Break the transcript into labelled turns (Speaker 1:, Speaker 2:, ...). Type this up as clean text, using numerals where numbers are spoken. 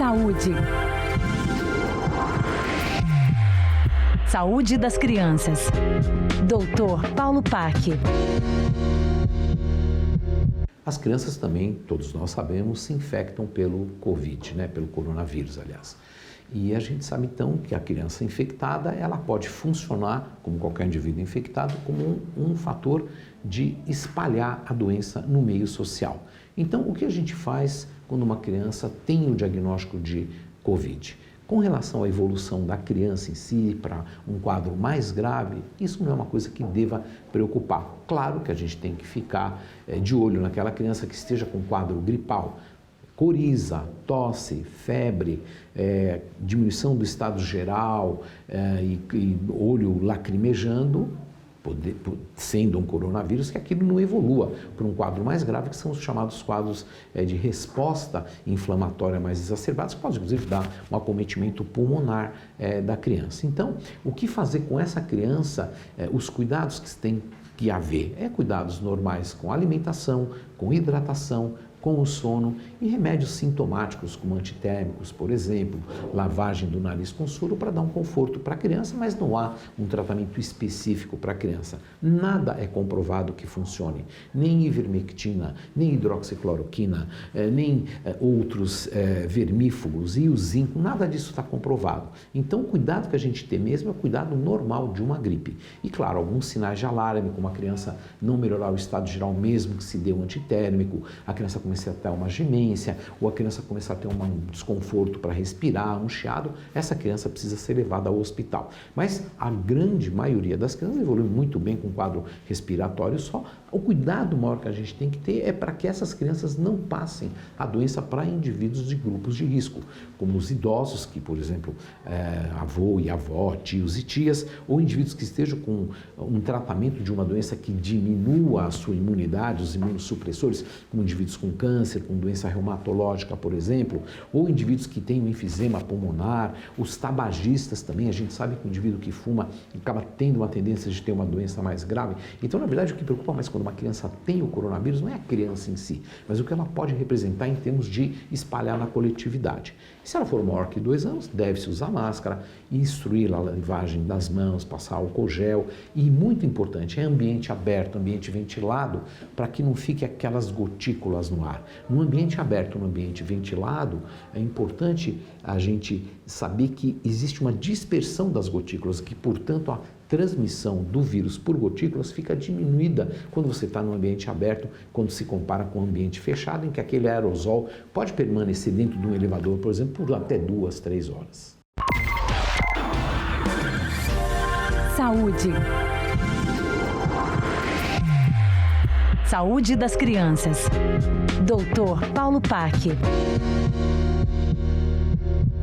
Speaker 1: Saúde. Saúde das crianças. Dr. Paulo Pacchi.
Speaker 2: As crianças também, todos nós sabemos, se infectam pelo Covid, pelo coronavírus, aliás. E a gente sabe então que a criança infectada, ela pode funcionar, como qualquer indivíduo infectado, como um fator de espalhar a doença no meio social. Então, o que a gente faz quando uma criança tem o diagnóstico de Covid? Com relação à evolução da criança em si para um quadro mais grave, isso não é uma coisa que deva preocupar. Claro que a gente tem que ficar de olho naquela criança que esteja com quadro gripal, coriza, tosse, febre, diminuição do estado geral e olho lacrimejando, sendo um coronavírus, que aquilo não evolua para um quadro mais grave, que são os chamados quadros de resposta inflamatória mais exacerbados, que pode inclusive dar um acometimento pulmonar da criança. Então, o que fazer com essa criança? Os cuidados que tem que haver cuidados normais com alimentação, com hidratação, com o sono e remédios sintomáticos como antitérmicos, por exemplo, lavagem do nariz com soro para dar um conforto para a criança, mas não há um tratamento específico para a criança. Nada é comprovado que funcione, nem ivermectina, nem hidroxicloroquina, nem outros vermífugos e o zinco, nada disso está comprovado. Então o cuidado que a gente tem mesmo é o cuidado normal de uma gripe. E claro, alguns sinais de alarme, como a criança não melhorar o estado geral mesmo que se dê um antitérmico, a criança começar a ter uma gemência, ou a criança começar a ter um desconforto para respirar, um chiado, essa criança precisa ser levada ao hospital. Mas a grande maioria das crianças evolui muito bem com quadro respiratório só. O cuidado maior que a gente tem que ter é para que essas crianças não passem a doença para indivíduos de grupos de risco, como os idosos, que, por exemplo, avô e avó, tios e tias, ou indivíduos que estejam com um tratamento de uma doença que diminua a sua imunidade, os imunossupressores, como indivíduos com câncer, com doença reumatológica, por exemplo, ou indivíduos que têm um enfisema pulmonar, os tabagistas também, a gente sabe que o indivíduo que fuma acaba tendo uma tendência de ter uma doença mais grave. Então, na verdade, o que preocupa mais quando uma criança tem o coronavírus não é a criança em si, mas o que ela pode representar em termos de espalhar na coletividade. E se ela for maior que 2 anos, deve-se usar máscara, instruir a lavagem das mãos, passar álcool gel e, muito importante, é ambiente aberto, ambiente ventilado, para que não fique aquelas gotículas no ar. No ambiente aberto, no ambiente ventilado, é importante a gente saber que existe uma dispersão das gotículas, que, portanto, a transmissão do vírus por gotículas fica diminuída quando você está no ambiente aberto, quando se compara com o ambiente fechado, em que aquele aerosol pode permanecer dentro de um elevador, por exemplo, por até 2, 3 horas.
Speaker 1: Saúde. Saúde das crianças. Dr. Paulo Pacchi.